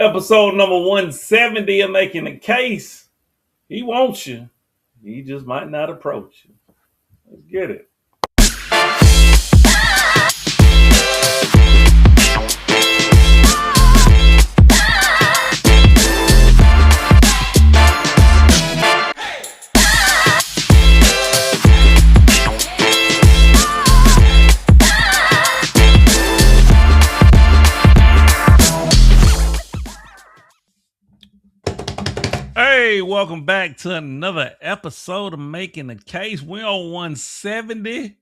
Episode number 170 of Making a Case. He wants you. He just might not approach you. Let's get it. Hey, welcome back to another episode of Making a Case. We're on 170.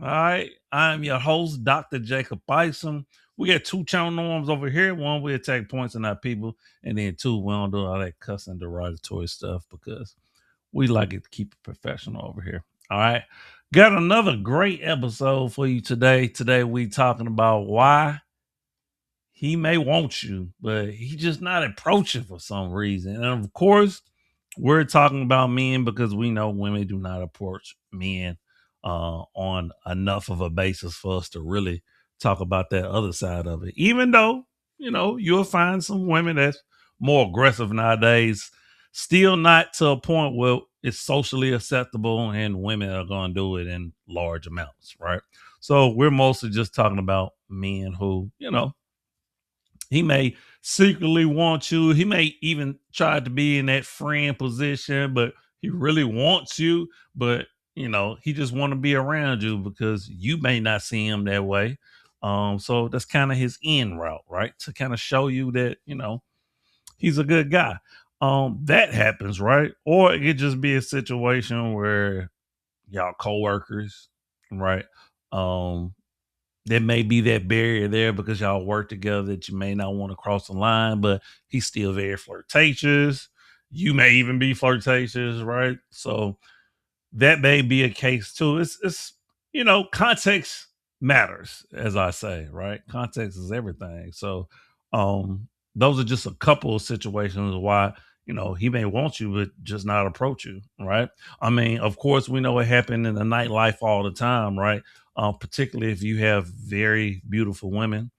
All right. I'm your host, Dr. Jacob Isom. We got two channel norms over here. One, we attack points in our people. And then two, we don't do all that cussing derogatory stuff because we like it to keep it professional over here. All right. Got another great episode for you today. Today, we talking about why he may want you, but he just not approaching for some reason. And of course, we're talking about men because we know women do not approach men on enough of a basis for us to really talk about that other side of it. Even though, you'll find some women that's more aggressive nowadays, still not to a point where it's socially acceptable and women are going to do it in large amounts, right? So we're mostly just talking about men who, he may secretly want you. He may even try to be in that friend position, but he really wants you. But he just want to be around you because you may not see him that way. So that's kind of his end route, right? To kind of show you that he's a good guy. That happens, right? Or it could just be a situation where y'all coworkers, right? There may be that barrier there because y'all work together that you may not want to cross the line, but he's still very flirtatious. You may even be flirtatious, right? So that may be a case too. It's context matters, as I say, right? Context is everything. So those are just a couple of situations why he may want you but just not approach you, right? I mean, of course, we know it happened in the nightlife all the time, right? Particularly if you have very beautiful women,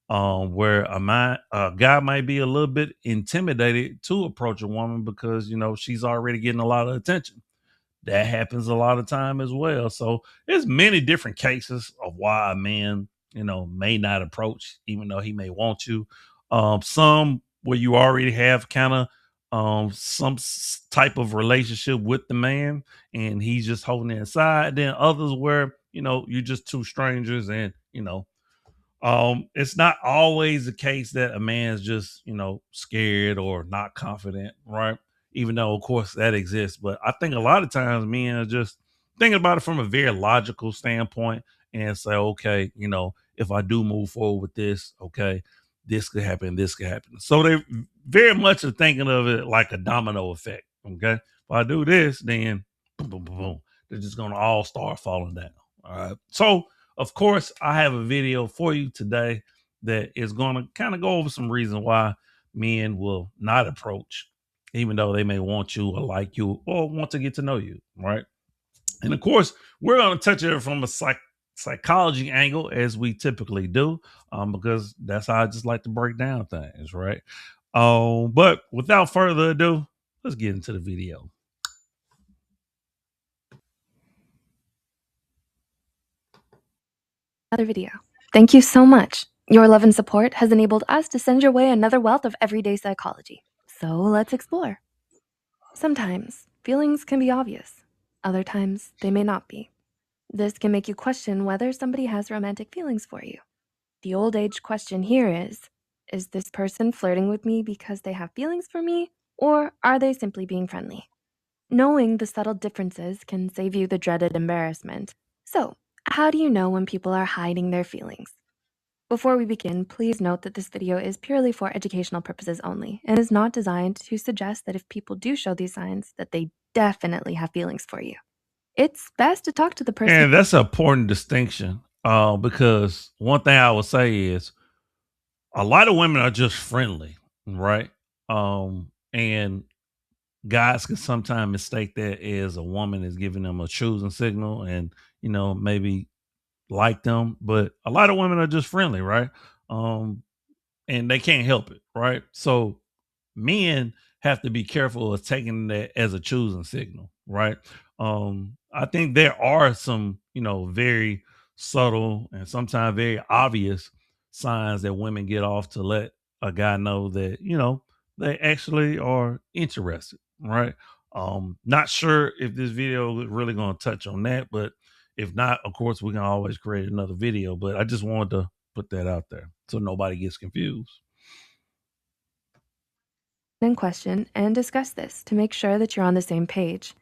where a guy might be a little bit intimidated to approach a woman because she's already getting a lot of attention. That happens a lot of time as well. So there's many different cases of why a man, may not approach, even though he may want you. Some where you already have kind of some type of relationship with the man and he's just holding it inside. Then others where, you're just two strangers and, it's not always the case that a man's just, scared or not confident, right? Even though, of course, that exists. But I think a lot of times men are just thinking about it from a very logical standpoint and say, okay, if I do move forward with this, okay, this could happen, this could happen. So they very much are thinking of it like a domino effect. Okay. If I do this, then boom, boom, boom, boom. They're just gonna all start falling down. All right. So of course, I have a video for you today that is going to kind of go over some reasons why men will not approach, even though they may want you or like you or want to get to know you, right? And of course, we're going to touch it from a psychology angle as we typically do, because that's how I just like to break down things, right? But without further ado, let's get into the video. Another video. Thank you so much. Your love and support has enabled us to send your way another wealth of everyday psychology. So let's explore. Sometimes feelings can be obvious. Other times they may not be. This can make you question whether somebody has romantic feelings for you. The old age question here is this person flirting with me because they have feelings for me, or are they simply being friendly? Knowing the subtle differences can save you the dreaded embarrassment. So, how do you know when people are hiding their feelings? Before we begin, please note that this video is purely for educational purposes only and is not designed to suggest that if people do show these signs, that they definitely have feelings for you. It's best to talk to the person. And that's an important distinction, because one thing I would say is a lot of women are just friendly, right? And guys can sometimes mistake that as a woman is giving them a choosing signal and, maybe like them. But a lot of women are just friendly, right? and they can't help it, right? So men have to be careful of taking that as a choosing signal, right? I think there are some, very subtle and sometimes very obvious signs that women get off to let a guy know that, they actually are interested, right? Not sure if this video is really going to touch on that, but if not, of course, we can always create another video. But I just wanted to put that out there so nobody gets confused. In question and discuss this to make sure that you're on the same page.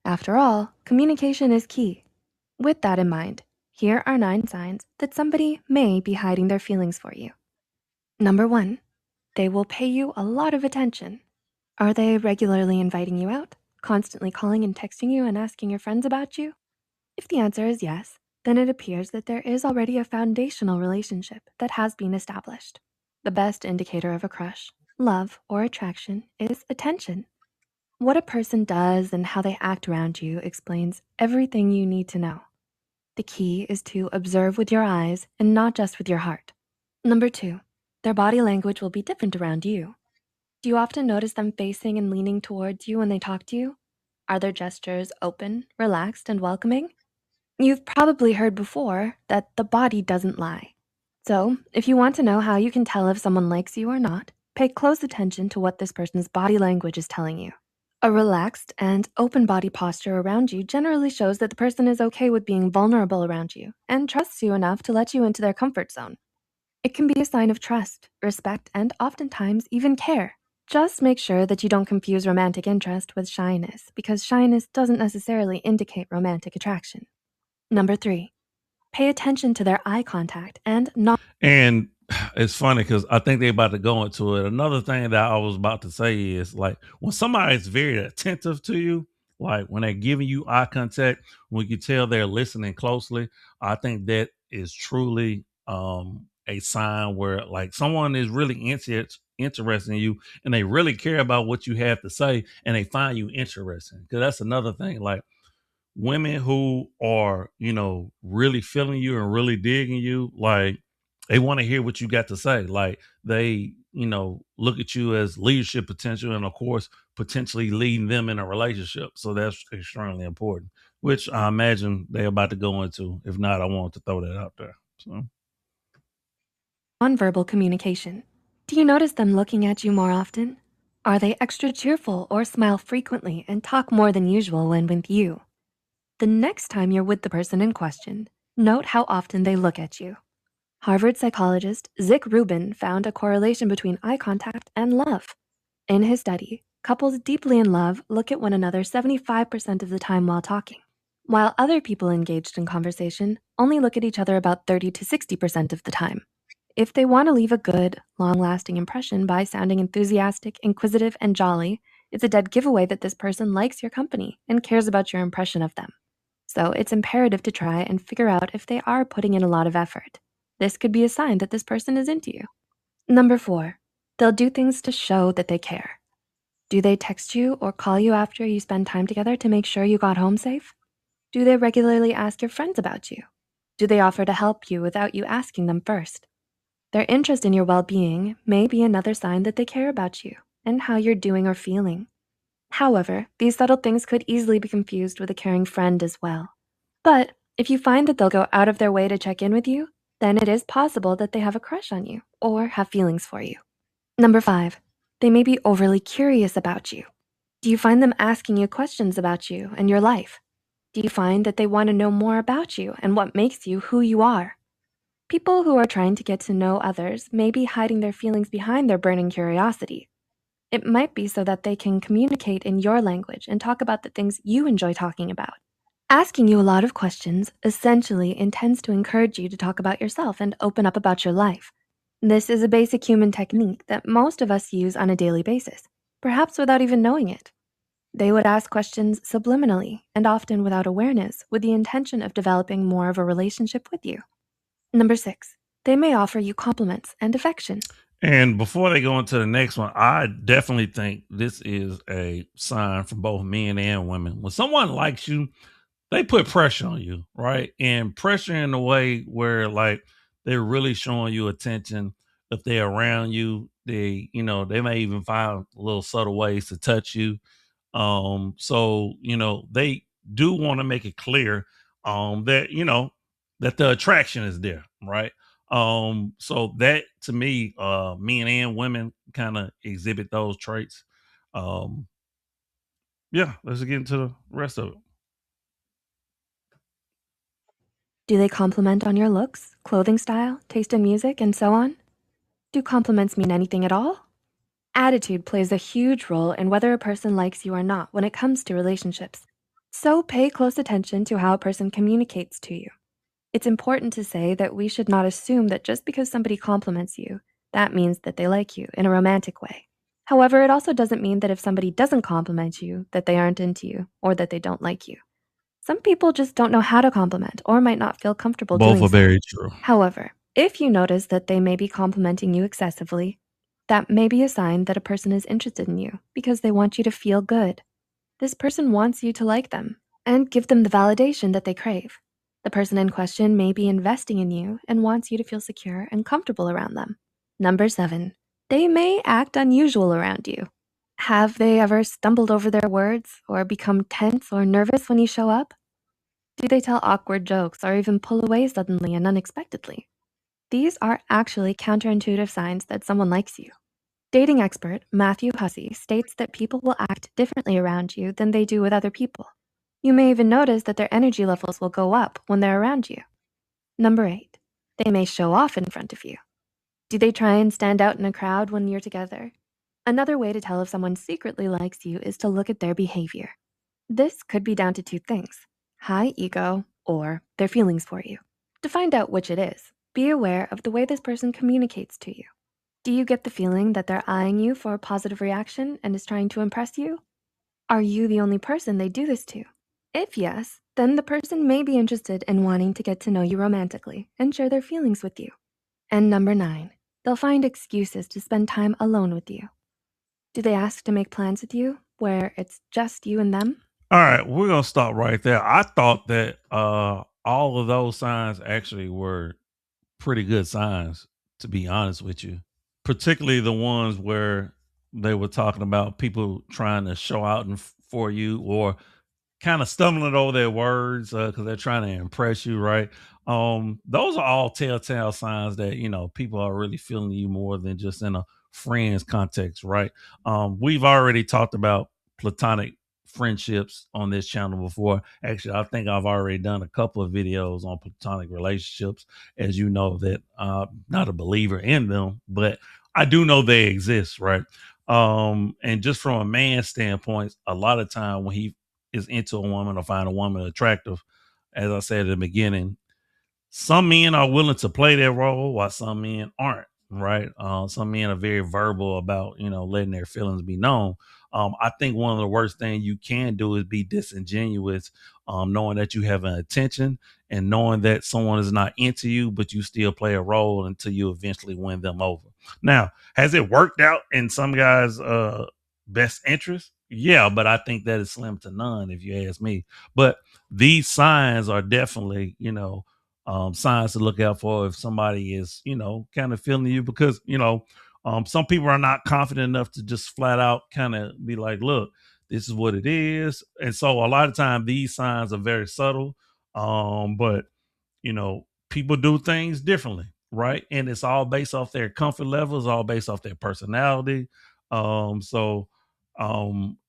After all, communication is key. With that in mind, here are 9 signs that somebody may be hiding their feelings for you. Number 1, they will pay you a lot of attention. Are they regularly inviting you out, constantly calling and texting you and asking your friends about you? If the answer is yes, then it appears that there is already a foundational relationship that has been established. The best indicator of a crush, love, or attraction is attention. What a person does and how they act around you explains everything you need to know. The key is to observe with your eyes and not just with your heart. Number 2, their body language will be different around you. Do you often notice them facing and leaning towards you when they talk to you? Are their gestures open, relaxed, and welcoming? You've probably heard before that the body doesn't lie. So, if you want to know how you can tell if someone likes you or not, pay close attention to what this person's body language is telling you. A relaxed and open body posture around you generally shows that the person is okay with being vulnerable around you and trusts you enough to let you into their comfort zone. It can be a sign of trust, respect, and oftentimes even care. Just make sure that you don't confuse romantic interest with shyness, because shyness doesn't necessarily indicate romantic attraction. Number 3, pay attention to their eye contact and not. And it's funny because I think they're about to go into it. Another thing that I was about to say is like when somebody is very attentive to you, like when they're giving you eye contact, when you tell they're listening closely, I think that is truly a sign where like someone is really interested in you and they really care about what you have to say and they find you interesting. Because that's another thing. Like women who are, really feeling you and really digging you, like they want to hear what you got to say. Like they, look at you as leadership potential and of course potentially leading them in a relationship. So that's extremely important, which I imagine they're about to go into. If not, I wanted to throw that out there. So Nonverbal communication. Do you notice them looking at you more often? Are they extra cheerful or smile frequently and talk more than usual when with you? The next time you're with the person in question, note how often they look at you. Harvard psychologist Zick Rubin found a correlation between eye contact and love. In his study, couples deeply in love look at one another 75% of the time while talking, while other people engaged in conversation only look at each other about 30 to 60% of the time. If they want to leave a good, long-lasting impression by sounding enthusiastic, inquisitive, and jolly, it's a dead giveaway that this person likes your company and cares about your impression of them. So it's imperative to try and figure out if they are putting in a lot of effort. This could be a sign that this person is into you. Number 4, they'll do things to show that they care. Do they text you or call you after you spend time together to make sure you got home safe? Do they regularly ask your friends about you? Do they offer to help you without you asking them first? Their interest in your well-being may be another sign that they care about you and how you're doing or feeling. However, these subtle things could easily be confused with a caring friend as well. But if you find that they'll go out of their way to check in with you, then it is possible that they have a crush on you or have feelings for you. Number 5, they may be overly curious about you. Do you find them asking you questions about you and your life? Do you find that they want to know more about you and what makes you who you are? People who are trying to get to know others may be hiding their feelings behind their burning curiosity. It might be so that they can communicate in your language and talk about the things you enjoy talking about. Asking you a lot of questions essentially intends to encourage you to talk about yourself and open up about your life. This is a basic human technique that most of us use on a daily basis, perhaps without even knowing it. They would ask questions subliminally and often without awareness with the intention of developing more of a relationship with you. Number 6, they may offer you compliments and affection. and before they go into the next one, I definitely think this is a sign from both men and women. When someone likes you, they put pressure on you, right? And pressure in a way where like they're really showing you attention. if they're around you, they may even find little subtle ways to touch you. So they do want to make it clear that that the attraction is there, right? So that to me, men and women kind of exhibit those traits. Um, yeah, let's get into the rest of it. Do they compliment on your looks, clothing style, taste in music, and so on? Do compliments mean anything at all? Attitude plays a huge role in whether a person likes you or not when it comes to relationships. So pay close attention to how a person communicates to you. It's important to say that we should not assume that just because somebody compliments you, that means that they like you in a romantic way. However, it also doesn't mean that if somebody doesn't compliment you, that they aren't into you or that they don't like you. Some people just don't know how to compliment or might not feel comfortable Both doing are so. very true. However, if you notice that they may be complimenting you excessively, that may be a sign that a person is interested in you because they want you to feel good. This person wants you to like them and give them the validation that they crave. The person in question may be investing in you and wants you to feel secure and comfortable around them. Number 7, they may act unusual around you. Have they ever stumbled over their words or become tense or nervous when you show up? Do they tell awkward jokes or even pull away suddenly and unexpectedly? These are actually counterintuitive signs that someone likes you. Dating expert Matthew Hussey states that people will act differently around you than they do with other people. You may even notice that their energy levels will go up when they're around you. Number 8, they may show off in front of you. Do they try and stand out in a crowd when you're together? Another way to tell if someone secretly likes you is to look at their behavior. This could be down to 2 things: high ego or their feelings for you. To find out which it is, be aware of the way this person communicates to you. Do you get the feeling that they're eyeing you for a positive reaction and is trying to impress you? Are you the only person they do this to? If yes, then the person may be interested in wanting to get to know you romantically and share their feelings with you. And number 9, they'll find excuses to spend time alone with you. Do they ask to make plans with you where it's just you and them? All right, we're gonna stop right there. I thought that all of those signs actually were pretty good signs, to be honest with you. Particularly the ones where they were talking about people trying to show out for you, or kind of stumbling over their words because they're trying to impress you, right? Those are all telltale signs that people are really feeling you more than just in a friends context, right? We've already talked about platonic friendships on this channel before. Actually, I think I've already done a couple of videos on platonic relationships. As you know, that not a believer in them, but I do know they exist, right? And just from a man's standpoint, a lot of time when he is into a woman or find a woman attractive, as I said at the beginning, some men are willing to play their role while some men aren't, right? Some men are very verbal about letting their feelings be known. I think one of the worst things you can do is be disingenuous, knowing that you have an intention and knowing that someone is not into you, but you still play a role until you eventually win them over. Now, has it worked out in some guys best interest? Yeah, but I think that is slim to none if you ask me. But these signs are definitely signs to look out for if somebody is, kind of feeling you, because, some people are not confident enough to just flat out kind of be like, look, this is what it is. And so a lot of time these signs are very subtle. But people do things differently, right? And it's all based off their comfort levels, all based off their personality. So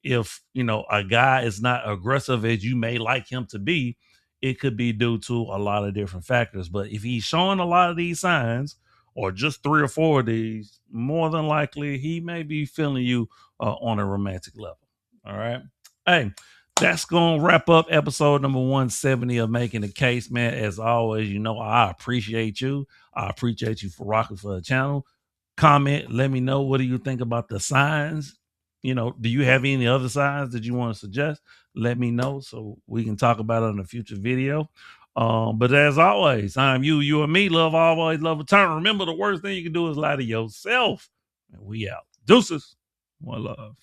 if a guy is not aggressive as you may like him to be, it could be due to a lot of different factors. But if he's showing a lot of these signs, or just 3 or 4 of these, more than likely he may be feeling you on a romantic level. All right. Hey, that's gonna wrap up episode number 170 of Making the Case, man. As always, I appreciate you. I appreciate you for rocking for the channel. Comment, let me know, what do you think about the signs. Do you have any other signs that you want to suggest? Let me know so we can talk about it in a future video. But as always, I'm you and me. Love always, love return. Remember, the worst thing you can do is lie to yourself. And we out. Deuces. One love.